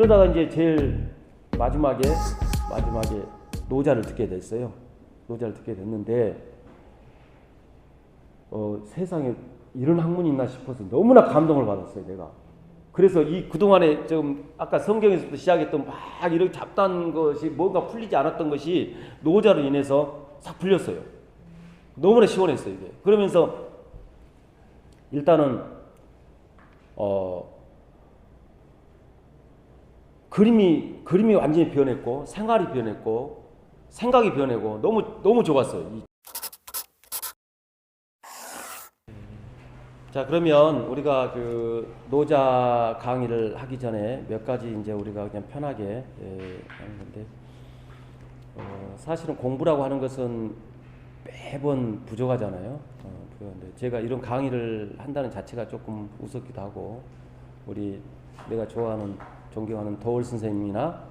그러다가 이제 제일 마지막에 노자를 듣게 됐어요. 노자를 듣게 됐는데 세상에 이런 학문이 있나 싶어서 너무나 감동을 받았어요, 내가. 그래서 이 그동안에 좀 아까 성경에서부터 시작했던 막 이렇게 잡다한 것이 뭔가 풀리지 않았던 것이 노자로 인해서 싹 풀렸어요. 너무나 시원했어요, 이게. 그러면서 일단은 그림이 완전히 변했고 생활이 변했고 생각이 변하고 너무 좋았어요. 자, 그러면 우리가 그 노자 강의를 하기 전에 몇 가지 이제 우리가 그냥 편하게 하는 건데, 사실은 공부라고 하는 것은 매번 부족하잖아요. 부족한데 제가 이런 강의를 한다는 자체가 조금 우습기도 하고, 내가 좋아하는 존경하는 도월 선생님이나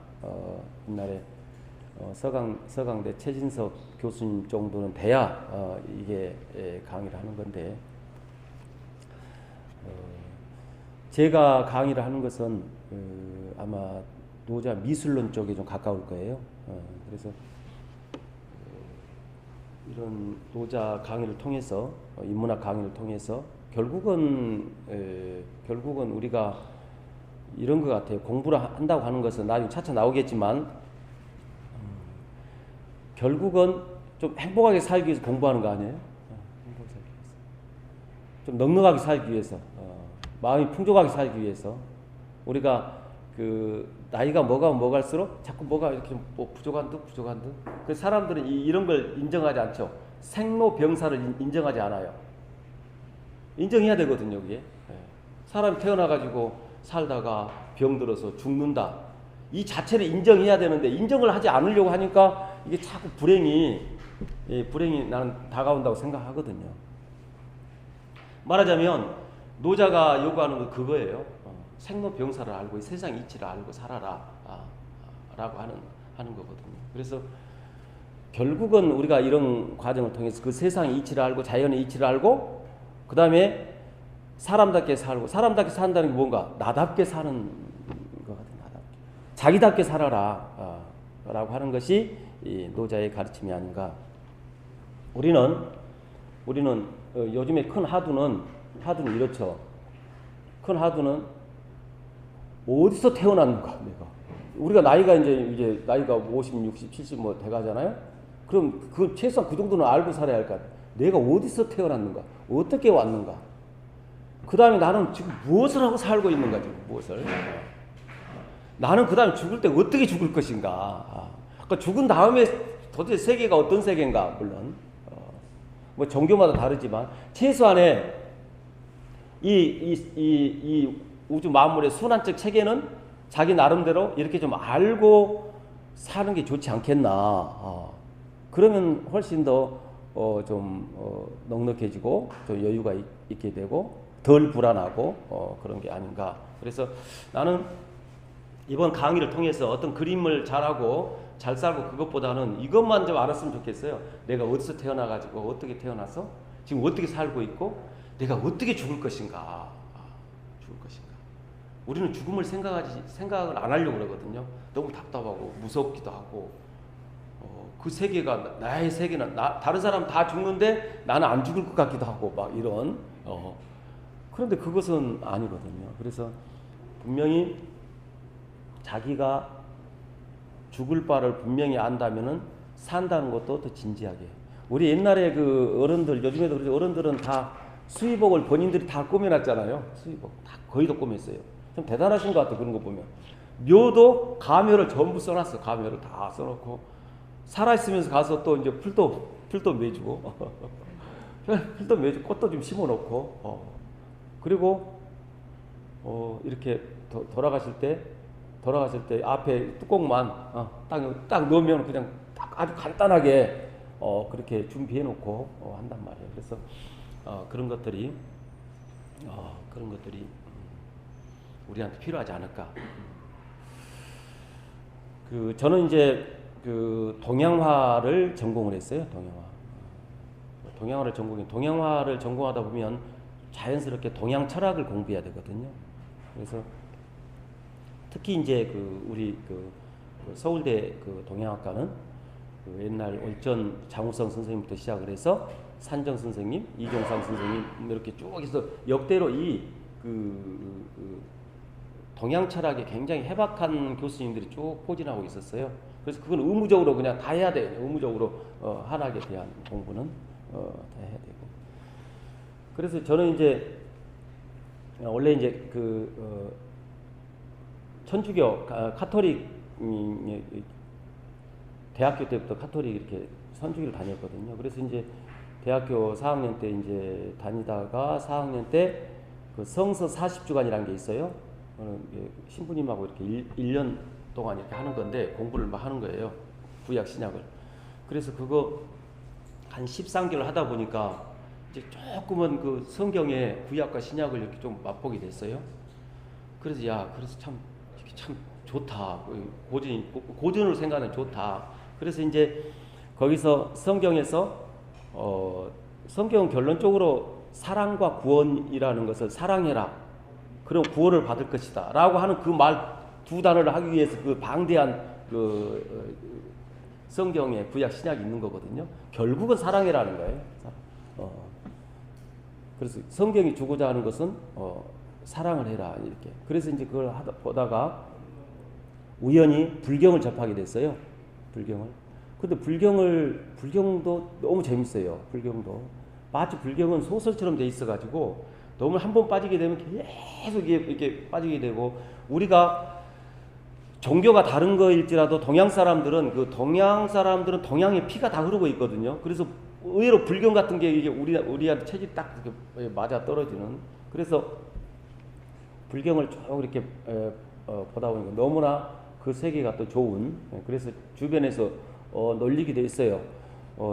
옛날에 서강대 최진석 교수님 정도는 돼야 이게 강의를 하는 건데, 제가 강의를 하는 것은 아마 노자 미술론 쪽에 좀 가까울 거예요. 그래서 이런 노자 강의를 통해서 인문학 강의를 통해서 결국은 우리가 이런 것 같아요. 공부를 한다고 하는 것은 나중에 차차 나오겠지만 결국은 좀 행복하게 살기 위해서 공부하는 거 아니에요? 행복하게 살기 위해서. 좀 넉넉하게 살기 위해서, 마음이 풍족하게 살기 위해서. 우리가 그 나이가 먹을수록 자꾸 뭐가 이렇게 뭐 부족한 듯. 그 사람들은 이런 걸 인정하지 않죠. 생로병사를 인정하지 않아요. 인정해야 되거든요, 이게. 사람이 태어나가지고 살다가 병들어서 죽는다. 이 자체를 인정해야 되는데 인정을 하지 않으려고 하니까 이게 자꾸 불행이 나는 다가온다고 생각하거든요. 말하자면 노자가 요구하는 건 그거예요. 생로병사를 알고 이 세상 이치를 알고 살아라 라고 하는 거거든요. 그래서 결국은 우리가 이런 과정을 통해서 그 세상의 이치를 알고 자연의 이치를 알고 그 다음에 사람답게 살고, 사람답게 산다는 게 뭔가 나답게 사는 것 같아요. 나답게. 자기답게 살아라 라고 하는 것이 이 노자의 가르침이 아닌가. 우리는 요즘에 큰 하두는 이렇죠. 큰 하두는 어디서 태어났는가. 우리가 나이가 이제 나이가 50, 60, 70 뭐 돼가잖아요. 그럼 그 최소한 그 정도는 알고 살아야 할 것 같아요. 내가 어디서 태어났는가, 어떻게 왔는가. 그 다음에 나는 지금 무엇을 하고 살고 있는가, 지금 무엇을. 나는 그 다음에 죽을 때 어떻게 죽을 것인가. 그러니까 죽은 다음에 도대체 세계가 어떤 세계인가, 물론. 뭐 종교마다 다르지만, 최소한의 이 우주 만물의 순환적 체계는 자기 나름대로 이렇게 좀 알고 사는 게 좋지 않겠나. 그러면 훨씬 더 넉넉해지고 좀 여유가 있게 되고 덜 불안하고 그런 게 아닌가. 그래서 나는 이번 강의를 통해서 어떤 그림을 잘하고 잘 살고 그것보다는 이것만 좀 알았으면 좋겠어요. 내가 어디서 태어나가지고 어떻게 태어나서 지금 어떻게 살고 있고 내가 어떻게 죽을 것인가. 우리는 죽음을 생각을 안 하려고 그러거든요. 너무 답답하고 무섭기도 하고 그 세계가 나의 세계는 다른 사람 다 죽는데 나는 안 죽을 것 같기도 하고 막 이런 그런데 그것은 아니거든요. 그래서 분명히 자기가 죽을 바를 분명히 안다면은 산다는 것도 더 진지하게. 우리 옛날에 그 어른들, 요즘에도 그렇죠. 어른들은 다 수의복을 본인들이 다 꾸며놨잖아요. 수의복 다 거의 다 꾸몄어요. 좀 대단하신 것 같아요. 그런 거 보면. 묘도 가묘를 전부 써놨어. 가묘를 다 써놓고 살아있으면서 가서 또 이제 풀도 매주고 풀도 매주고 꽃도 좀 심어놓고 그리고 이렇게 돌아가실 때 앞에 뚜껑만 딱 넣으면 그냥 딱 아주 간단하게 그렇게 준비해놓고 한단 말이에요. 그래서 그런 것들이 우리한테 필요하지 않을까. 저는 이제 동양화를 전공을 했어요. 동양화를 전공하다 보면 자연스럽게 동양 철학을 공부해야 되거든요. 그래서 특히 이제 그 우리 그 서울대 그 동양학과는 그 옛날 월전 장우성 선생님부터 시작을 해서 산정 선생님, 이종상 선생님 이렇게 쭉 해서 역대로 그 동양 철학에 굉장히 해박한 교수님들이 쭉 포진하고 있었어요. 그래서 그건 의무적으로 그냥 다 해야 돼요. 의무적으로 한학에 대한 공부는 다 해야 되고. 그래서 저는 이제 원래 이제 그 천주교 카톨릭 대학교 때부터 카톨릭 이렇게 선주기를 다녔거든요. 그래서 이제 대학교 4학년 때 이제 다니다가 4학년 때 그 성서 40주간이라는 게 있어요. 신부님하고 이렇게 1년 동안 이렇게 하는 건데 공부를 막 하는 거예요. 구약 신약을. 그래서 그거 한 13개월 하다 보니까 이제 조금은 그 성경의 구약과 신약을 이렇게 좀 맛보게 됐어요. 그래서 그래서 참 좋다. 고전으로 생각하면 좋다. 그래서 이제 거기서 성경에서 성경 결론적으로 사랑과 구원이라는 것을 사랑해라. 그럼 구원을 받을 것이다. 라고 하는 그 말 두 단어를 하기 위해서 그 방대한 그 성경의 구약 신약이 있는 거거든요. 결국은 사랑해라는 거예요. 그래서 성경이 주고자 하는 것은 사랑을 해라 이렇게. 그래서 이제 그걸 보다가 우연히 불경을 접하게 됐어요. 불경을. 근데 불경도 너무 재밌어요. 불경도. 마치 불경은 소설처럼 돼 있어가지고 너무 한번 빠지게 되면 계속 이렇게 빠지게 되고, 우리가 종교가 다른 거일지라도 동양 사람들은 동양의 피가 다 흐르고 있거든요. 그래서 의외로 불경 같은 게 이게 우리한테 체질이 딱 맞아 떨어지는. 그래서 불경을 쭉 이렇게 보다 보니까 너무나 그 세계가 또 좋은. 그래서 주변에서 놀리기도 했어요.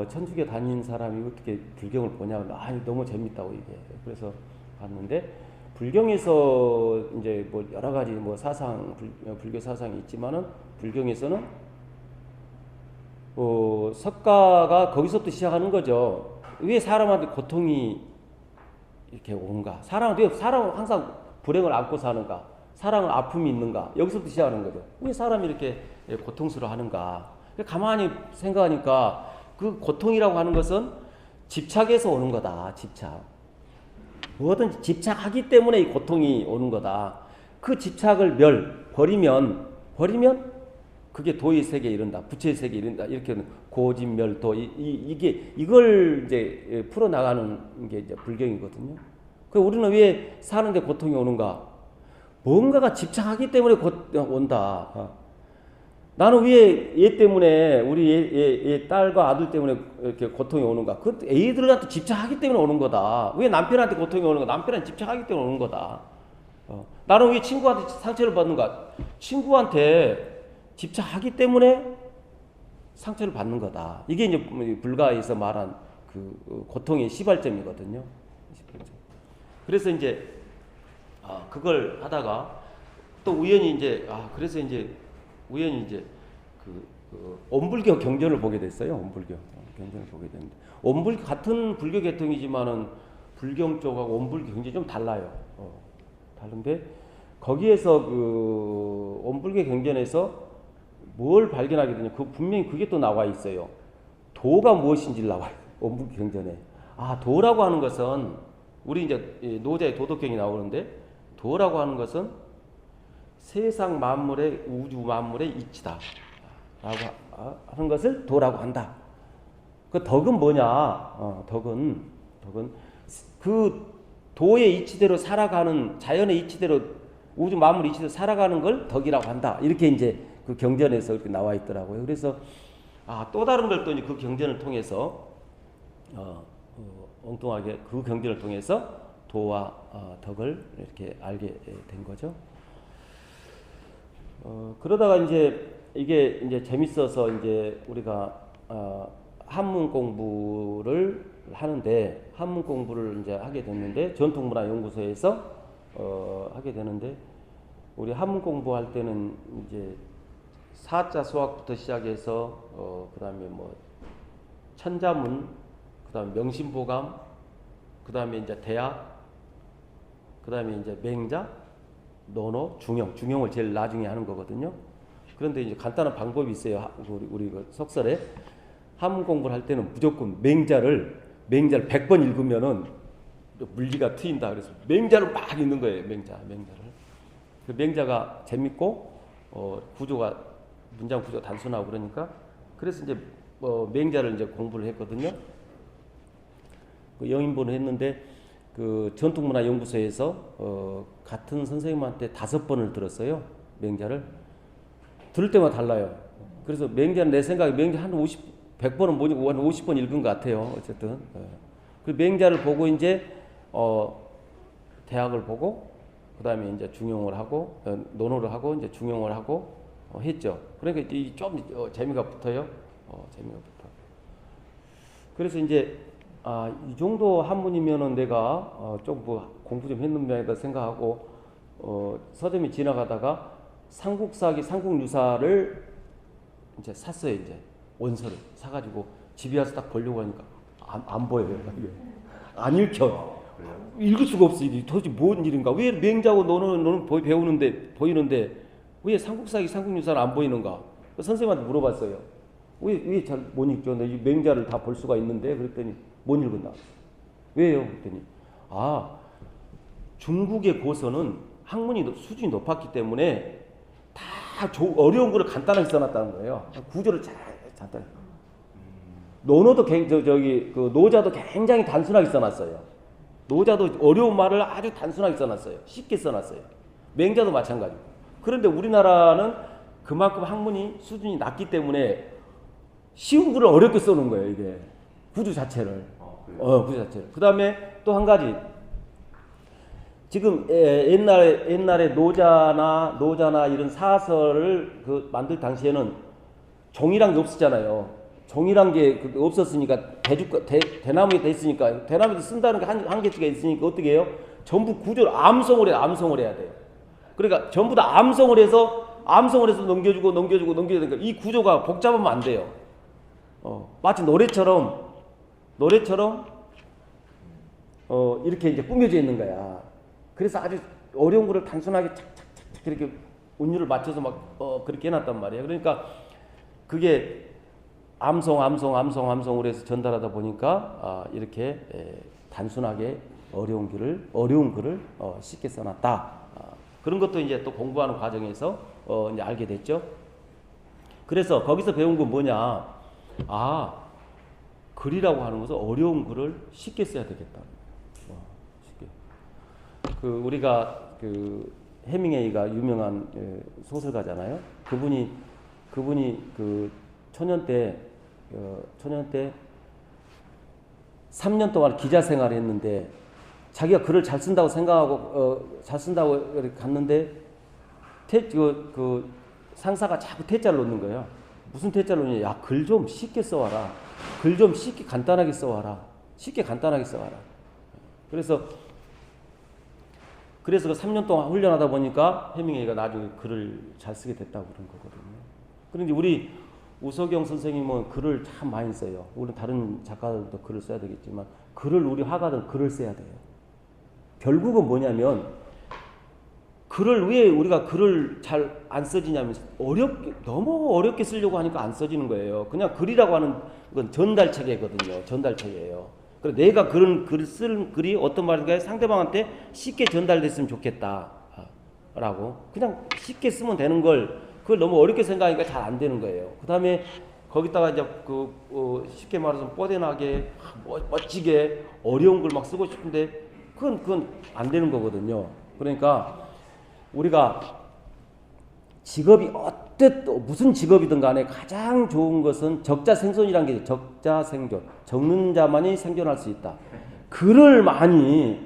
천주교 다닌 사람이 어떻게 불경을 보냐고. 너무 재밌다고 이게. 그래서 봤는데 불경에서 이제 뭐 여러 가지 뭐 사상 불교 사상이 있지만은 불경에서는 석가가 거기서부터 시작하는 거죠. 왜 사람한테 고통이 이렇게 오는가? 왜 사람은 항상 불행을 안고 사는가? 사람은 아픔이 있는가? 여기서부터 시작하는 거죠. 왜 사람이 이렇게 고통스러워하는가? 가만히 생각하니까 그 고통이라고 하는 것은 집착에서 오는 거다. 집착. 뭐든지 집착하기 때문에 이 고통이 오는 거다. 그 집착을 버리면 그게 도의 세계에 이른다. 부처의 세계에 이른다. 이렇게 고집멸도 이걸 이제 풀어 나가는 게 이제 불경이거든요. 그 우리는 왜 사는데 고통이 오는가? 뭔가가 집착하기 때문에 온다. 나는 왜 얘 때문에 우리 얘 딸과 아들 때문에 이렇게 고통이 오는가? 그 애들한테 집착하기 때문에 오는 거다. 왜 남편한테 고통이 오는가? 남편한테 집착하기 때문에 오는 거다. 나는 왜 친구한테 상처를 받는가? 친구한테 집착하기 때문에 상처를 받는 거다. 이게 이제 불가에서 말한 그 고통의 시발점이거든요. 그래서 이제 그걸 하다가 또 우연히 이제 우연히 이제 그 온불교 경전을 보게 됐어요. 온불교 경전을 보게 됐는데, 온불교 같은 불교 계통이지만은 불경 쪽하고 온불교 경전이 좀 달라요. 다른데 거기에서 그 온불교 경전에서 뭘 발견하게 되냐? 분명히 그게 또 나와 있어요. 도가 무엇인지 나와요. 온불교 경전에. 도라고 하는 것은 우리 이제 노자의 도덕경이 나오는데, 도라고 하는 것은 세상 만물의 우주 만물의 이치다 라고 하는 것을 도라고 한다. 그 덕은 뭐냐? 덕은 그 도의 이치대로 살아가는, 자연의 이치대로, 우주 만물 이치대로 살아가는 걸 덕이라고 한다. 이렇게 이제 그 경전에서 이렇게 나와 있더라고요. 그래서 또 다른 걸 또 그 경전을 통해서 엉뚱하게 그 경전을 통해서 도와 덕을 이렇게 알게 된 거죠. 그러다가 이제 이게 이제 재밌어서 이제 우리가 한문 공부를 하는데, 한문 공부를 이제 하게 됐는데, 전통문화연구소에서 하게 되는데, 우리 한문 공부할 때는 이제 사자 수학부터 시작해서 그다음에 뭐 천자문, 그다음에 명심보감, 그다음에 이제 대학, 그다음에 이제 맹자, 논어, 중용을 제일 나중에 하는 거거든요. 그런데 이제 간단한 방법이 있어요. 우리 그 속설에 한문 공부를 할 때는 무조건 맹자를 100번 읽으면은 물리가 트인다. 그래서 맹자를 막 읽는 거예요. 맹자를. 그 맹자가 재밌고 문장 구조가 단순하고 그러니까 그래서 이제 맹자를 이제 공부를 했거든요. 그 영인본을 했는데 그 전통문화연구소에서 같은 선생님한테 5번을 들었어요. 맹자를 들을 때마다 달라요. 그래서 맹자는 내 생각에 맹자 한 100번은 못 읽고 한 50번 읽은 것 같아요. 어쨌든 그 맹자를 보고 이제 대학을 보고 그다음에 이제 중용을 하고 논어를 하고 이제 중용을 하고 했죠. 그러니까 좀 재미가 붙어요. 재미가 붙어. 그래서 이제 이 정도 한문이면은 내가 좀 공부 좀 했는 모양이다 생각하고 서점이 지나가다가 삼국사기 삼국유사를 이제 샀어요. 이제 원서를 사가지고 집에 와서 딱 보려고 하니까 안 보여요. 이게 안 읽혀. 읽을 수가 없어. 이게 도대체 뭔 일인가? 왜 맹자고 너는 배우는데 보이는데 왜 삼국사기 삼국유사는 안 보이는가? 선생님한테 물어봤어요. 왜 잘 못 읽죠? 이 맹자를 다 볼 수가 있는데 그랬더니 못 읽었나? 왜요? 그랬더니 중국의 고서는 학문이 수준이 높았기 때문에 다 어려운 거를 간단하게 써놨다는 거예요. 구조를 간단히. 논어도 그 노자도 굉장히 단순하게 써놨어요. 노자도 어려운 말을 아주 단순하게 써놨어요. 쉽게 써놨어요. 맹자도 마찬가지고. 그런데 우리나라는 그만큼 학문이 수준이 낮기 때문에 쉬운 글을 어렵게 써놓은 거예요. 이게 구조 자체를. 구조 자체를. 그 다음에 또 한 가지. 지금 옛날에 노자나 이런 사설을 만들 당시에는 종이란 게 없었잖아요. 종이란 게 없었으니까 대나무에 돼 있으니까 대나무에 쓴다는 게 한계치가 있으니까 어떻게 해요? 전부 구조를 암송을 해야 돼요. 그러니까 전부 다 암송을 해서 넘겨주고 넘겨주니까 이 구조가 복잡하면 안 돼요. 마치 노래처럼 이렇게 이제 꾸며져 있는 거야. 그래서 아주 어려운 거를 단순하게 착착착착 이렇게 운율을 맞춰서 그렇게 해놨단 말이에요. 그러니까 그게 암송으로 해서 전달하다 보니까 이렇게 단순하게 어려운 글을 쉽게 써놨다. 그런 것도 이제 또 공부하는 과정에서 이제 알게 됐죠. 그래서 거기서 배운 건 뭐냐? 글이라고 하는 것은 어려운 글을 쉽게 써야 되겠다. 쉽게. 우리가 해밍웨이가 유명한 소설가잖아요. 그분이 초년 때 3년 동안 기자 생활을 했는데 자기가 글을 잘 쓴다고 생각하고 잘 쓴다고 이렇게 갔는데 상사가 자꾸 퇴짜를 놓는 거예요. 무슨 퇴짜를 놓냐? 야, 글 좀 쉽게 써와라. 글 좀 쉽게 간단하게 써와라. 그래서 그 3년 동안 훈련하다 보니까 해밍웨이가 나중에 글을 잘 쓰게 됐다고 그런 거거든요. 그런데 우리 우석영 선생님은 글을 참 많이 써요. 우리 다른 작가들도 글을 써야 되겠지만 우리 화가들은 글을 써야 돼요. 결국은 뭐냐면 왜 우리가 글을 잘 안 써지냐면 너무 어렵게 쓰려고 하니까 안 써지는 거예요. 그냥 글이라고 하는 건 전달체계거든요. 전달체계예요. 그래서 내가 그런 쓰는 글이 어떤 말인가 상대방한테 쉽게 전달됐으면 좋겠다 라고 그냥 쉽게 쓰면 되는 걸 그걸 너무 어렵게 생각하니까 잘 안 되는 거예요. 그 다음에 거기다가 이제 쉽게 말해서 뽀대나게 멋지게 어려운 글 막 쓰고 싶은데 그건 안 되는 거거든요. 그러니까 우리가 직업이 무슨 직업이든 간에 가장 좋은 것은 적자생존이라는 게 있어요. 적자생존. 적는 자만이 생존할 수 있다. 글을 많이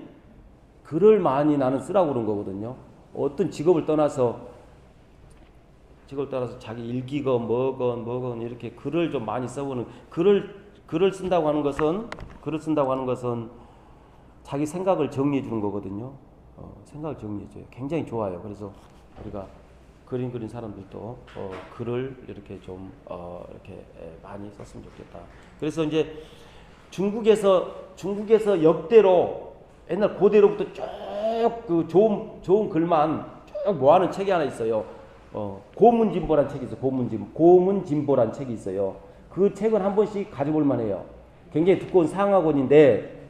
나는 쓰라고 그런 거거든요. 어떤 직업을 떠나서 자기 일기건 뭐건 이렇게 글을 좀 많이 써보는 글을 쓴다고 하는 것은 자기 생각을 정리해 주는 거거든요. 생각을 정리해 줘요. 굉장히 좋아요. 그래서 우리가 그림 그린 사람들도 글을 이렇게 좀 이렇게 많이 썼으면 좋겠다. 그래서 이제 중국에서 역대로 옛날 고대로부터 쭉 좋은 글만 모아놓은 책이 하나 있어요. 고문진보란 책이 있어요. 고문진보란 책이 있어요. 그 책은 한 번씩 가져볼 만해요. 굉장히 두꺼운 상하권인데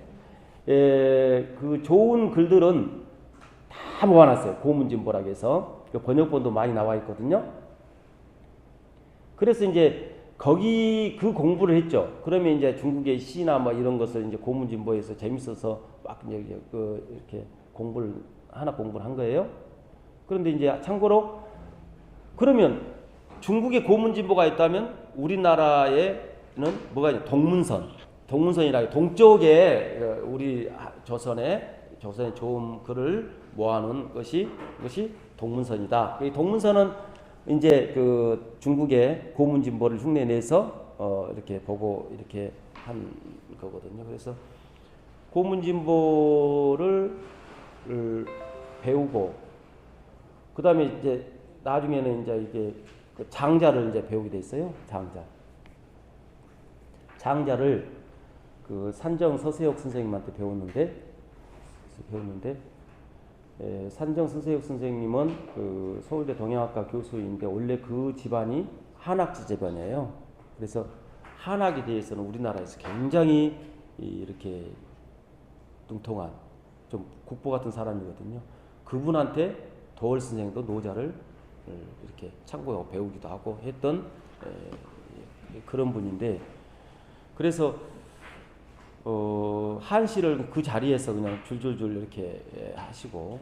그 좋은 글들은 다 모아놨어요. 고문진보라고 해서 번역본도 많이 나와 있거든요. 그래서 이제 거기 그 공부를 했죠. 그러면 이제 중국의 시나 뭐 이런 것을 이제 고문진보에서 재밌어서 막 이제 이렇게 공부를 한 거예요. 그런데 이제 참고로 그러면 중국의 고문진보가 있다면 우리나라에는 뭐가 있냐? 동문선이라 동쪽에 우리 조선의 좋은 글을 모아놓은 것이 동문선이다. 이 동문선은 이제 그 중국의 고문진보를 흉내내서 이렇게 보고 이렇게 한 거거든요. 그래서 고문진보를 배우고 그 다음에 이제 나중에는 이제 이게 그 장자를 이제 배우게 돼 있어요. 장자를 그 산정 서세옥 선생님한테 배웠는데 산정 서세옥 선생님은 그 서울대 동양학과 교수인데 원래 그 집안이 한학지 집안이에요. 그래서 한학에 대해서는 우리나라에서 굉장히 이렇게 뚱통한 좀 국보 같은 사람이거든요. 그분한테 도월 선생도 노자를 이렇게 참고하고 배우기도 하고 했던 그런 분인데, 그래서 한시를 그 자리에서 그냥 줄줄줄 이렇게 하시고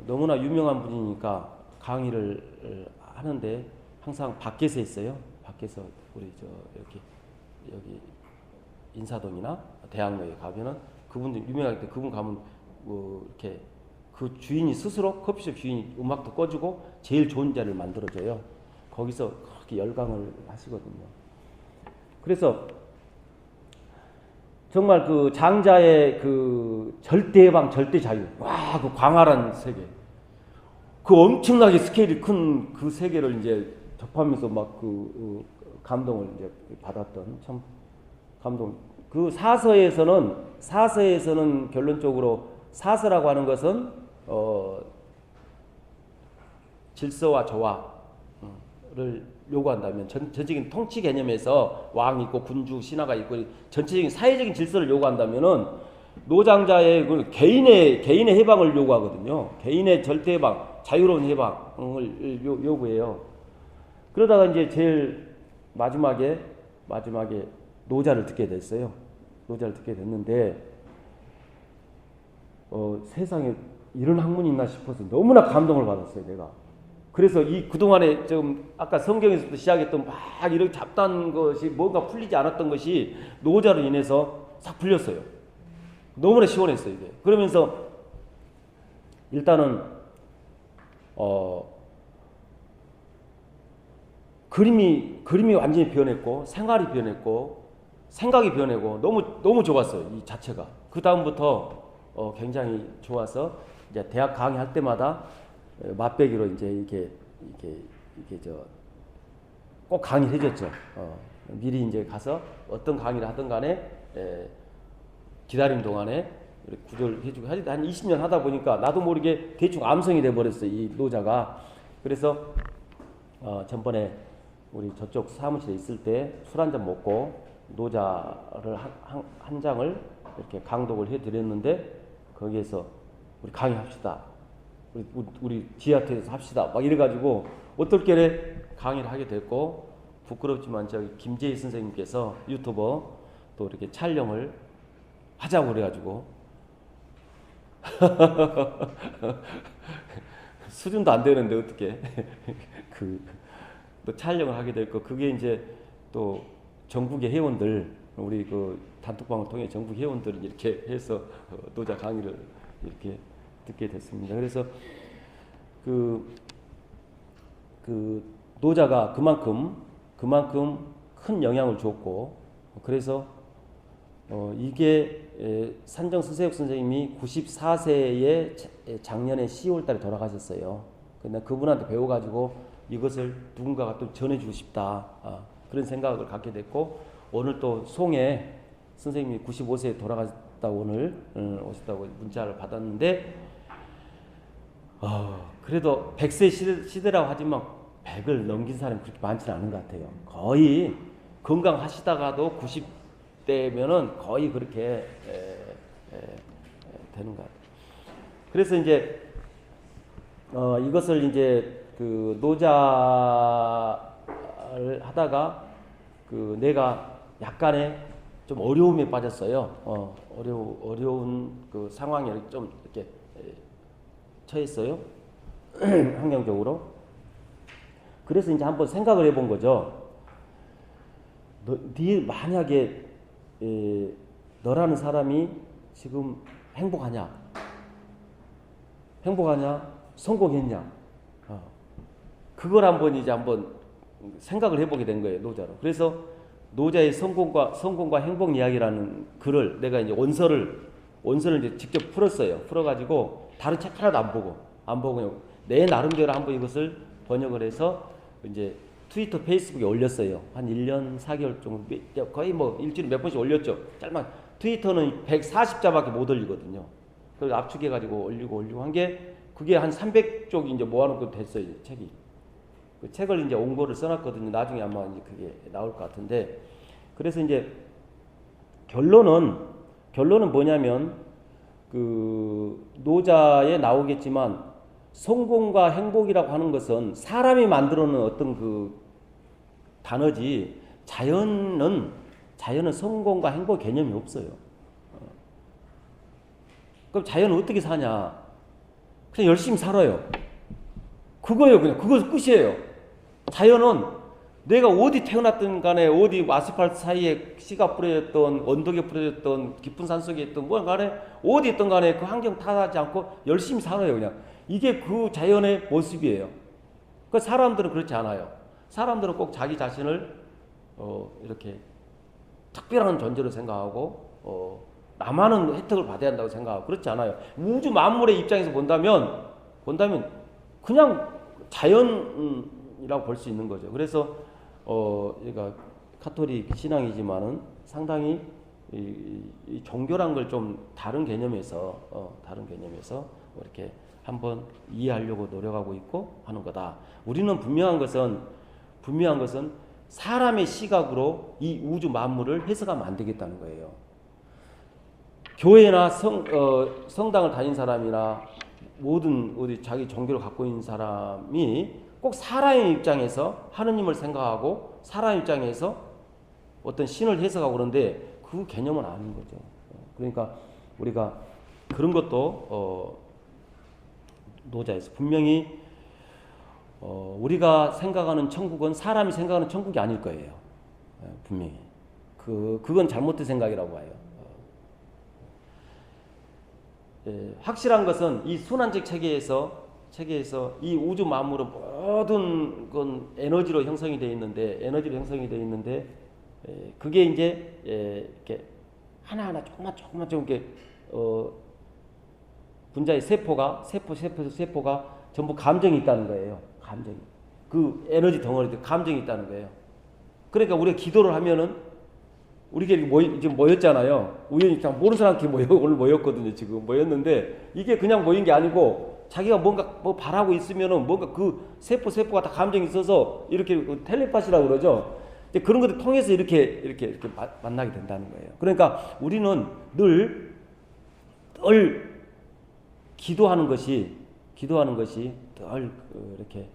너무나 유명한 분이니까 강의를 하는데 항상 밖에서 했어요. 밖에서 우리 여기 인사동이나 대학로에 가면은 그분들 유명할 때 그분 가면 뭐 이렇게 그 주인이 스스로 커피숍 주인이 음악도 꺼주고 제일 좋은 자리를 만들어줘요. 거기서 그렇게 열강을 하시거든요. 그래서 정말 그 장자의 그 절대해방, 절대자유, 와, 그 광활한 세계, 그 엄청나게 스케일이 큰 그 세계를 이제 접하면서 막 그 감동을 이제 받았던 참 감동. 그 사서에서는 결론적으로 사서라고 하는 것은 질서와 조화를 요구한다면 전체적인 통치 개념에서 왕이 있고 군주 신하가 있고 전체적인 사회적인 질서를 요구한다면은 노장자의 그 개인의 해방을 요구하거든요. 개인의 절대 해방, 자유로운 해방을 요구해요. 그러다가 이제 제일 마지막에 노자를 듣게 됐어요. 노자를 듣게 됐는데 세상에 이런 학문이 있나 싶어서 너무나 감동을 받았어요, 내가. 그래서 이 그동안에 좀 아까 성경에서부터 시작했던 막 이렇게 잡다한 것이 뭔가 풀리지 않았던 것이 노자로 인해서 싹 풀렸어요. 너무나 시원했어요, 이게. 그러면서 일단은 그림이 완전히 변했고 생활이 변했고 생각이 변하고 너무 좋았어요, 이 자체가. 그 다음부터 굉장히 좋아서 이제 대학 강의할 때마다 맛배기로 이제 이게 꼭 강의를 해줬죠. 미리 이제 가서 어떤 강의를 하든 간에 기다림 동안에 구조를 해주고 한 20년 하다 보니까 나도 모르게 대충 암성이 돼버렸어요, 이 노자가. 그래서 전번에 우리 저쪽 사무실에 있을 때 술 한잔 먹고 노자를 한 장을 이렇게 강독을 해드렸는데 거기에서 우리 강의합시다. 우리 지하철에서 합시다. 막 이래가지고 어떻게 강의를 하게 됐고, 부끄럽지만 저기 김재희 선생님께서 유튜버 또 이렇게 촬영을 하자고 그래가지고 수준도 안 되는데 어떻게 또 촬영을 하게 됐고, 그게 이제 또 전국의 회원들, 우리 그 단톡방을 통해 전국 회원들이 이렇게 해서 노자 강의를 이렇게 듣게 됐습니다. 그래서 그 노자가 그만큼 큰 영향을 줬고, 그래서 이게 산정 서세옥 선생님이 94세에 작년에 10월달에 돌아가셨어요. 근데 그분한테 배워가지고 이것을 누군가가 또 전해주고 싶다, 그런 생각을 갖게 됐고, 오늘 또 송에 선생님이 95세에 돌아가셨다고 오늘 오셨다고 문자를 받았는데, 그래도 100세 시대라고 하지만 100을 넘긴 사람이 그렇게 많지는 않은 것 같아요. 거의 건강하시다가도 90대면은 거의 그렇게 되는 것 같아요. 그래서 이제 이것을 이제 그 노자를 하다가 그 내가 약간의 좀 어려움에 빠졌어요. 어려운 그 상황에 좀 이렇게 처했어요. 환경적으로. 그래서 이제 한번 생각을 해본 거죠. 네 만약에 너라는 사람이 지금 행복하냐? 성공했냐? 그걸 한번 생각을 해보게 된 거예요, 노자로. 그래서 노자의 성공과 행복 이야기라는 글을 내가 이제 원서를 이제 직접 풀었어요. 풀어가지고 다른 책 하나도 안 보고 그냥 내 나름대로 한번 이것을 번역을 해서 이제 트위터, 페이스북에 올렸어요. 한 1년 4개월 정도, 거의 뭐 일주일에 몇 번씩 올렸죠. 짧은 트위터는 140자밖에 못 올리거든요. 그래서 압축해가지고 올리고 한 게 그게 한 300쪽이 이제 모아놓고 됐어요, 책이. 그 책을 이제 원고를 써놨거든요. 나중에 아마 이제 그게 나올 것 같은데. 그래서 이제 결론은 뭐냐면 그 노자에 나오겠지만 성공과 행복이라고 하는 것은 사람이 만들어 놓은 어떤 그 단어지 자연은 성공과 행복 개념이 없어요. 그럼 자연은 어떻게 사냐? 그냥 열심히 살아요. 그거예요. 그냥 그거 끝이에요. 자연은 내가 어디 태어났든 간에 어디 아스팔트 사이에 씨가 뿌려졌던 언덕에 뿌려졌던 깊은 산속에 있던 뭐 간에 어디 있든 간에 그 환경 탓하지 않고 열심히 살아요. 그냥 이게 그 자연의 모습이에요. 그 사람들은 그렇지 않아요. 사람들은 꼭 자기 자신을 이렇게 특별한 존재로 생각하고 나만은 혜택을 받아야 한다고 생각하고 그렇지 않아요. 우주 만물의 입장에서 본다면 그냥 자연이라고 볼 수 있는 거죠. 그래서 그러니까 카톨릭 신앙이지만은 상당히 이 종교란 걸 좀 다른 개념에서 이렇게 한번 이해하려고 노력하고 있고 하는 거다. 우리는 분명한 것은 사람의 시각으로 이 우주 만물을 해석하면 안 되겠다는 거예요. 교회나 성당을 다닌 사람이나 모든 어디 자기 종교를 갖고 있는 사람이 꼭 사람의 입장에서 하느님을 생각하고 사람 입장에서 어떤 신을 해석하고 그런데 그 개념은 아닌 거죠. 그러니까 우리가 그런 것도 노자에서 분명히 우리가 생각하는 천국은 사람이 생각하는 천국이 아닐 거예요. 분명히 그건 잘못된 생각이라고 봐요. 확실한 것은 이 순환적 체계에서 이 우주 만물은 모든 건 에너지로 형성이 되어 있는데 그게 이제 이렇게 하나하나 조금만 이렇게 분자의 세포가 전부 감정이 있다는 거예요. 감정이. 그 에너지 덩어리들 감정이 있다는 거예요. 그러니까 우리가 기도를 하면은 우리가 지금 모였잖아요. 우연히 그냥 모르는 사람끼리 오늘 모였거든요. 지금 모였는데 이게 그냥 모인 게 아니고 자기가 뭔가 뭐 바라고 있으면은 뭔가 그 세포가 다 감정이 있어서 이렇게 텔레파시라고 그러죠. 그런 것들 통해서 이렇게 만나게 된다는 거예요. 그러니까 우리는 늘 기도하는 것이 늘 이렇게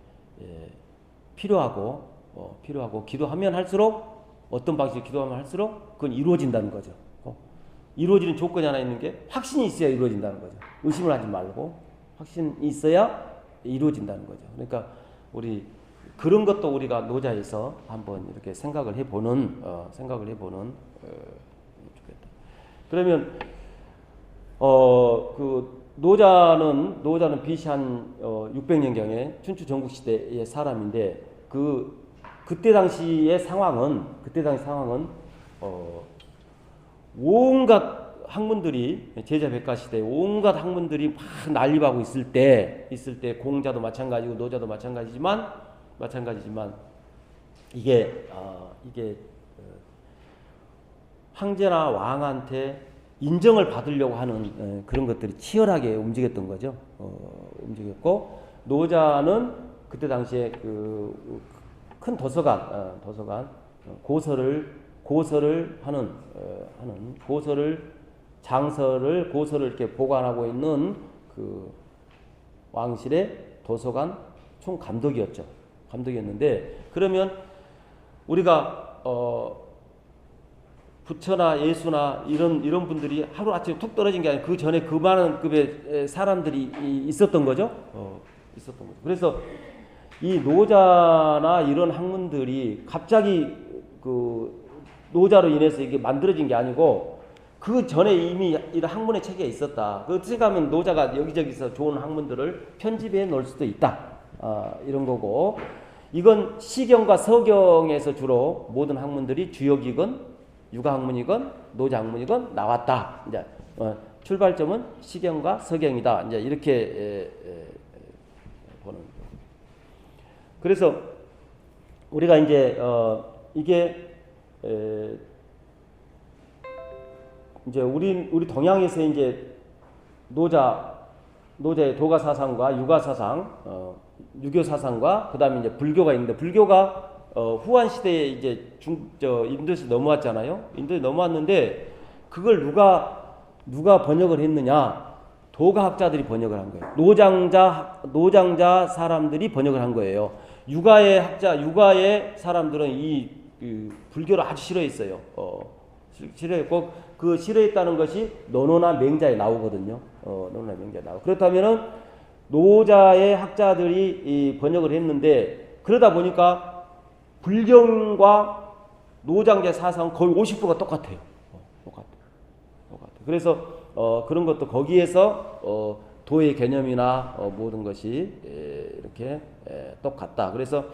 필요하고 기도하면 할수록 어떤 방식으로 기도하면 할수록 그건 이루어진다는 거죠. 이루어지는 조건이 하나 있는 게 확신이 있어야 이루어진다는 거죠. 의심을 하지 말고 확신이 있어야 이루어진다는 거죠. 그러니까 우리 그런 것도 우리가 노자에서 한번 이렇게 생각을 해보는 좋겠다. 그러면 그 노자는 BC 한 600년경에 춘추 전국 시대의 사람인데 그때 당시 상황은 온갖 학문들이 제자 백가 시대 온갖 학문들이 막 난립하고 있을 때 공자도 마찬가지고 노자도 마찬가지지만 이게 황제나 왕한테 인정을 받으려고 하는 그런 것들이 치열하게 움직였던 거죠. 움직였고 노자는 그때 당시에 그 큰 도서관 고서를 하는 고서를 이렇게 보관하고 있는 그 왕실의 도서관 총 감독이었는데 그러면 우리가 부처나 예수나 이런 분들이 하루 아침에 툭 떨어진 게 아니라 그 전에 그 많은 급의 사람들이 있었던 거죠. 있었던 거죠. 그래서 이 노자나 이런 학문들이 갑자기 그 노자로 인해서 이게 만들어진 게 아니고 그 전에 이미 이런 학문의 체계가 있었다. 어떻게 하면 노자가 여기저기서 좋은 학문들을 편집해 놓을 수도 있다. 이런 거고 이건 시경과 서경에서 주로 모든 학문들이 주역이건 육아학문이건 노자학문이건 나왔다. 이제 출발점은 시경과 서경이다. 이제 이렇게 보는 거예요. 그래서 우리가 이제 이게 이제 우리 동양에서 이제 노자의 도가 사상과 육아 사상, 유교 사상과 그다음에 이제 불교가 있는데 불교가 후한 시대에 이제 인도에서 넘어왔잖아요. 인도에 넘어왔는데 그걸 누가 번역을 했느냐? 도가학자들이 번역을 한 거예요. 노장자 사람들이 번역을 한 거예요. 육아의 사람들은 이 불교를 아주 싫어했어요. 싫어했고 그 싫어했다는 것이 논어나 맹자에 나오거든요. 논어나 맹자에 나오고 그렇다면은 노자의 학자들이 이 번역을 했는데 그러다 보니까 불경과 노장자 사상은 거의 50%가 똑같아요. 똑같아. 그래서 그런 것도 거기에서 도의 개념이나 모든 것이 이렇게 똑같다. 그래서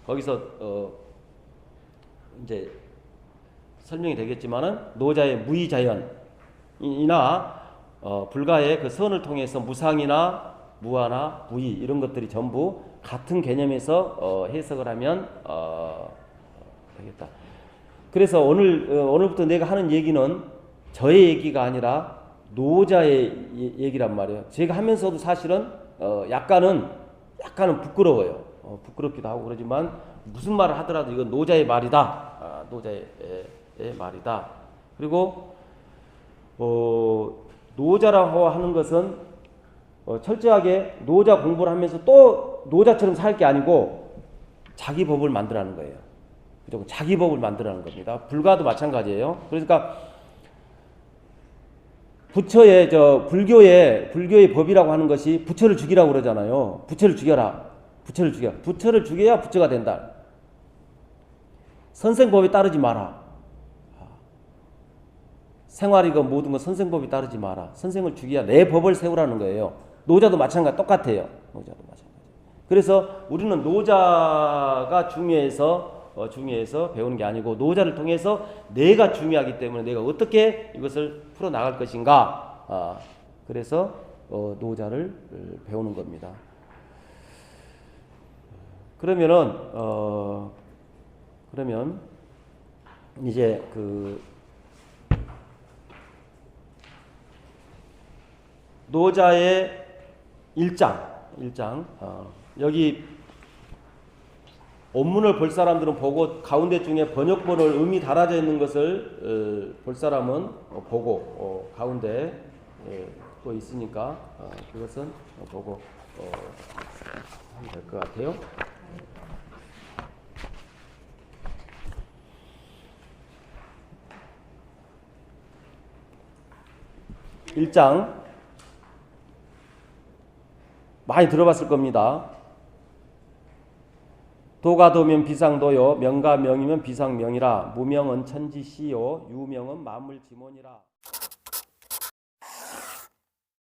거기서 이제 설명이 되겠지만은 노자의 무의자연이나 불가의 그 선을 통해서 무상이나 무아나 무의 이런 것들이 전부 같은 개념에서 해석을 하면 되겠다. 그래서 오늘부터 내가 하는 얘기는 저의 얘기가 아니라 노자의 얘기란 말이에요. 제가 하면서도 사실은 약간은 부끄러워요. 부끄럽기도 하고 그러지만 무슨 말을 하더라도 이건 노자의 말이다. 노자의 말이다. 그리고 노자라고 하는 것은 철저하게 노자 공부를 하면서 또 노자처럼 살 게 아니고 자기 법을 만들라는 거예요. 그죠? 자기 법을 만들라는 겁니다. 불가도 마찬가지예요. 그러니까 불교의 법이라고 하는 것이 부처를 죽이라고 그러잖아요. 부처를 죽여라. 부처를 죽여야 부처가 된다. 선생법에 따르지 마라. 생활이건 모든 건 선생법에 따르지 마라. 선생을 죽여야 내 법을 세우라는 거예요. 노자도 마찬가지 똑같아요. 노자도 마찬가지. 그래서 우리는 노자가 중요해서 배우는 게 아니고 노자를 통해서 내가 중요하기 때문에 내가 어떻게 이것을 풀어 나갈 것인가. 그래서 노자를 배우는 겁니다. 그러면 이제 그 노자의 일장 여기 원문을 볼 사람들은 보고 가운데 중에 번역본을 음이 달아져 있는 것을 볼 사람은 보고 가운데 또 있으니까 그것은 보고 하면 될 것 같아요. 일장 많이 들어봤을 겁니다. 도가 도면 비상도요, 명가 명이면 비상명이라. 무명은 천지시요, 유명은 만물지몬이라.